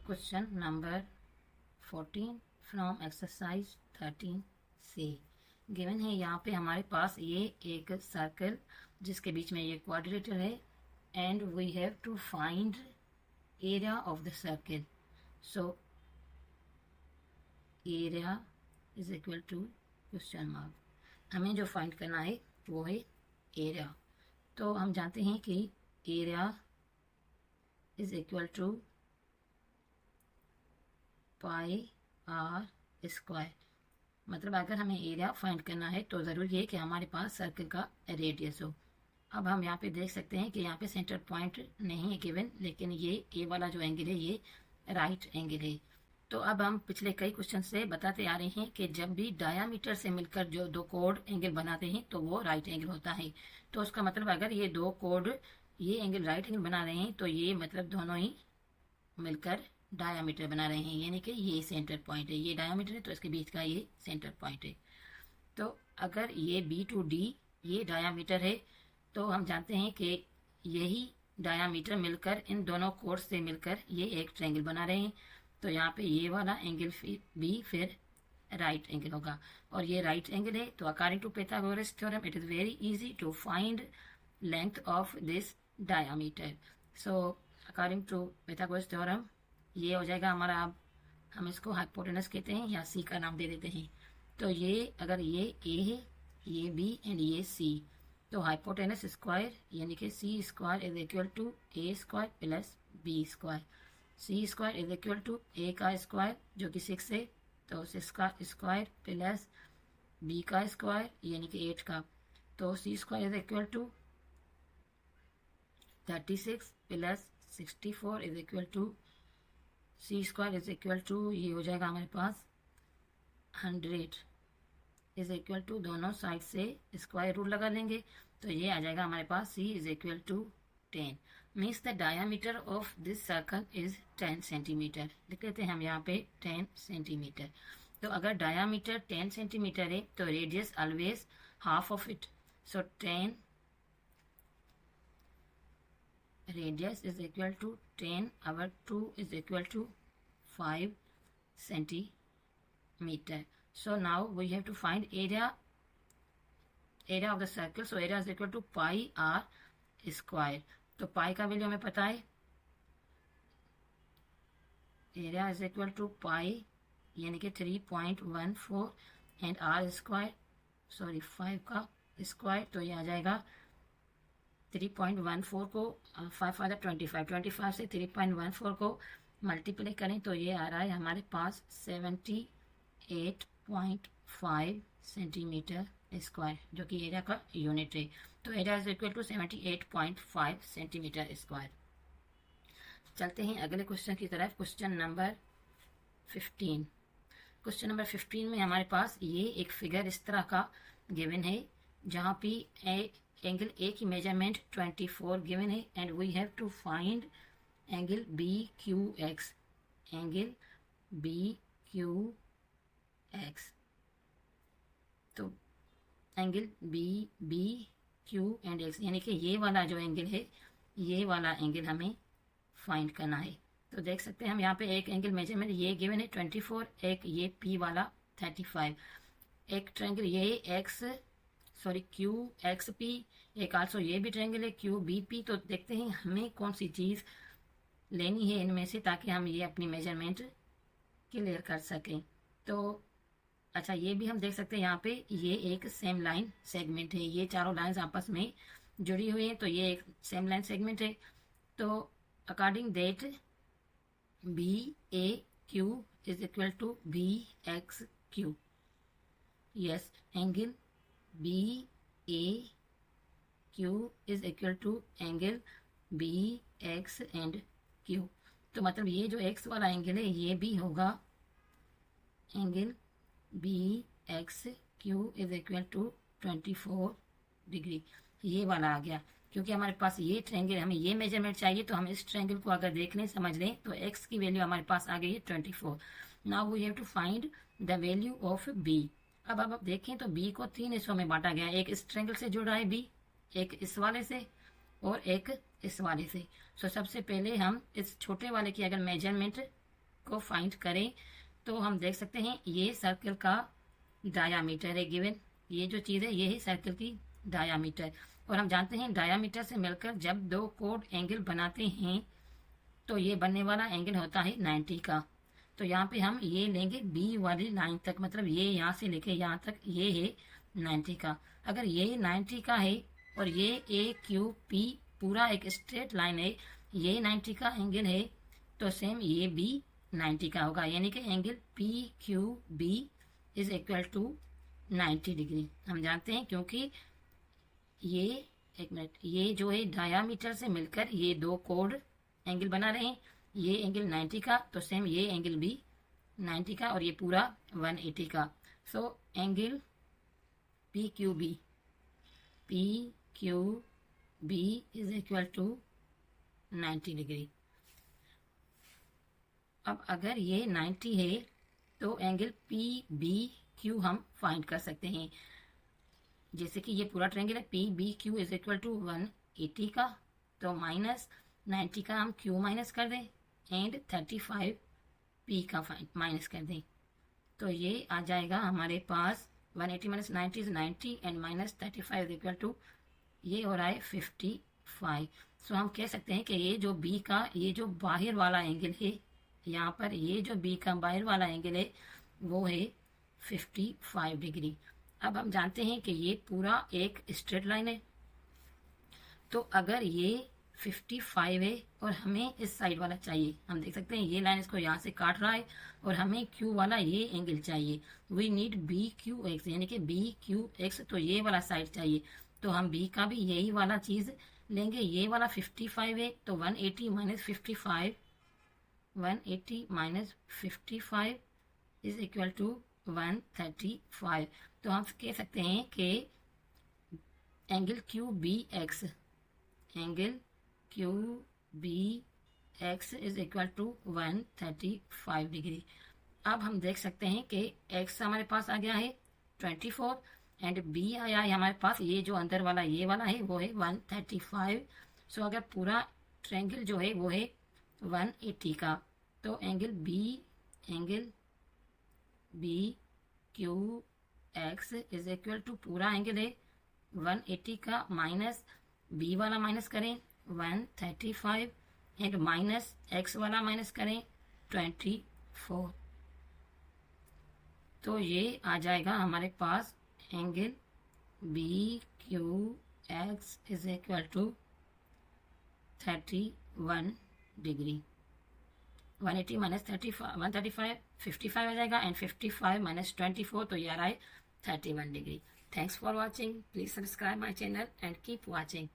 Question number 14 from exercise 13 से given है। यहाँ पे हमारे पास ये एक सर्कल जिसके बीच में ये क्वाड्रिलेटरल है and we have to find area of the circle. So area is equal to question mark. हमें जो फाइंड करना है वो है एरिया। तो हम जानते हैं कि area is equal to pi R square. मतलब अगर हमें एरिया फाइंड करना है तो ज़रूरी है कि हमारे पास सर्कल का रेडियस हो। अब हम यहाँ पे देख सकते हैं कि यहाँ पे सेंटर पॉइंट नहीं है गिवन, लेकिन ये ए वाला जो एंगल है ये राइट एंगल है। तो अब हम पिछले कई क्वेश्चन से बताते आ रहे हैं कि जब भी डायामीटर से मिलकर जो दो कोड एंगल बनाते हैं तो वो राइट एंगल होता है। तो उसका मतलब अगर ये दो कोड ये एंगल राइट एंगल बना रहे हैं तो ये मतलब दोनों ही मिलकर डायामीटर बना रहे हैं, यानी कि ये सेंटर पॉइंट है, ये डायामीटर है तो इसके बीच का ये सेंटर पॉइंट है। तो अगर ये बी टू डी ये डायामीटर है तो हम जानते हैं कि यही डायामीटर मिलकर इन दोनों कोर्स से मिलकर ये एक ट्रायंगल बना रहे हैं। तो यहाँ पे ये वाला एंगल बी फिर राइट एंगल होगा और ये राइट एंगल है। तो according to Pythagoras theorem it is very easy to find length of this diameter. So according to Pythagoras theorem ये हो जाएगा हमारा। अब हम इसको हाइपोटेनस कहते हैं या सी का नाम दे देते हैं। तो ये अगर ये ए है, ये बी एंड ये सी, तो हाइपोटेनस स्क्वायर यानी कि C square is equal to A square plus B square. C square is equal to A का स्क्वायर जो कि 6 है, तो 6 का स्क्वायर प्लस बी का स्क्वायर यानी कि 8 का। तो C square is equal to 36 plus 64 is equal to C square is equal to ये हो जाएगा हमारे पास 100 इज इक्वल टू दोनों साइड से स्क्वायर रूट लगा लेंगे तो ये आ जाएगा हमारे पास C is equal to 10। Means the diameter of this circle is 10 centimetre. लिख लेते हैं हम यहाँ पे 10 सेंटीमीटर। तो अगर डायामीटर 10 सेंटीमीटर है तो radius always half of it. So 10 radius is equal to 10 our 2 is equal to 5 centimeter. So now we have to find area of the circle. So area is equal to pi r square. तो पाई का value हमें पता है, area is equal to पाई यानी कि 3.14 and are square 5 का square तो ये आ जाएगा 3.14 को 5 फादर 25 से 3.14 को मल्टीप्लाई करें तो ये आ रहा है हमारे पास 78.5 सेंटीमीटर स्क्वायर जो कि एरिया का यूनिट है। तो area is equal to 78.5 centimetre square. चलते हैं अगले क्वेश्चन की तरफ। Question number 15। क्वेश्चन नंबर 15 में हमारे पास ये एक फिगर इस तरह का गिवन है जहाँ पे एंगल ए की मेजरमेंट 24 गिवन है and we have to find angle B Q X. Angle B Q X, तो angle B Q and X यानी कि ये वाला जो एंगल है ये वाला एंगल हमें फाइंड करना है। तो देख सकते हैं हम यहाँ पे एक एंगल मेजरमेंट ये गिवन है 24, एक ये पी वाला 35, एक ट्रायंगल ये एक्स क्यू एक्स पी, एक आल्सो ये भी ट्रायंगल है क्यू बी पी। तो देखते हैं हमें कौन सी चीज़ लेनी है इनमें से ताकि हम ये अपनी मेजरमेंट क्लियर कर सकें। तो अच्छा ये भी हम देख सकते हैं यहाँ पे ये एक सेम लाइन सेगमेंट है, ये चारों लाइंस आपस में जुड़ी हुई हैं तो ये एक सेम लाइन सेगमेंट है। तो according that B A Q is equal to B X Q. Yes, angle B A Q is equal to angle B X and Q. तो मतलब ये जो एक्स वाला एंगल है ये भी होगा angle B X Q is equal to 24 degree. ये वाला आ गया क्योंकि हमारे पास ये ट्रायंगल हमें ये मेजरमेंट चाहिए तो हम इस ट्रायंगल को अगर देख लें समझ लें तो एक्स की वैल्यू हमारे पास आ गई है 24। Now we have to find the value of B. अब आप देखें तो बी को 3 हिस्सों में बांटा गया है। एक इस ट्रायंगल से जुड़ रहा है बी, एक इस वाले से और एक इस वाले से। सो सबसे पहले हम इस छोटे वाले की अगर मेजरमेंट को फाइंड करें तो हम देख सकते हैं ये सर्कल का डायामीटर है गिवन, ये जो चीज़ है ये है सर्कल की डायामीटर। और हम जानते हैं डायामीटर से मिलकर जब दो कोड एंगल बनाते हैं तो ये बनने वाला एंगल होता है 90 का। तो यहाँ पे हम ये लेंगे बी वाली लाइन तक, मतलब ये यहाँ से लेके यहाँ तक ये है 90 का। अगर ये 90 का है और ये ए क्यू पी पूरा एक स्ट्रेट लाइन है, ये 90 का एंगल है, तो सेम ये भी 90 का होगा, यानी कि angle P Q B is equal to 90 degree. हम जानते हैं क्योंकि ये एक मिनट, ये जो है डायामीटर से मिलकर ये दो कोड एंगल बना रहे हैं, ये एंगल 90 का, तो सेम ये एंगल भी 90 का और ये पूरा 180 का। So angle P Q B is equal to 90 degree. अब अगर ये 90 है तो एंगल पी बी क्यू हम फाइंड कर सकते हैं। जैसे कि ये पूरा ट्रायंगल है, P B Q is equal to 180 का, तो माइनस 90 का हम क्यू माइनस कर दें एंड 35 पी का माइनस कर दें, तो ये आ जाएगा हमारे पास 180 minus 90 is 90 and minus 35 is equal to ये हो रहा है 55। सो हम कह सकते हैं कि ये जो बी का ये जो बाहर वाला एंगल है, यहाँ पर ये जो बी का बाहर वाला एंगल है वो है 55 डिग्री। अब हम जानते हैं कि ये पूरा एक स्ट्रेट लाइन है, तो अगर ये 55 है और हमें इस साइड वाला चाहिए, हम देख सकते हैं ये लाइन इसको यहाँ से काट रहा है और हमें क्यू वाला ये एंगल चाहिए, we need B Q X, यानी कि बी क्यू एक्स, तो ये वाला साइड चाहिए। तो हम बी का भी यही वाला चीज लेंगे, ये वाला 55 है तो 180 minus 55, 180 minus 55 is equal to 135। तो हम कह सकते हैं कि angle Q B X, angle Q B X is equal to 135 degree. अब हम देख सकते हैं कि एक्स हमारे पास आ गया है 24 एंड बी आया है हमारे पास, ये जो अंदर वाला ये वाला है वो है 135। सो अगर पूरा ट्रायंगल जो है वो है 180 का, तो angle B Q X is equal to पूरा एंगल है 180 का माइनस बी वाला माइनस करें 135 एंड माइनस एक्स वाला माइनस करें 24, तो ये आ जाएगा हमारे पास angle B Q X is equal to 31 degree. 180 minus 135 55 आ जाएगा एंड 55 माइनस 24, तो ये आ रहा है 31 degree. Thanks for watching, please subscribe my channel and keep watching.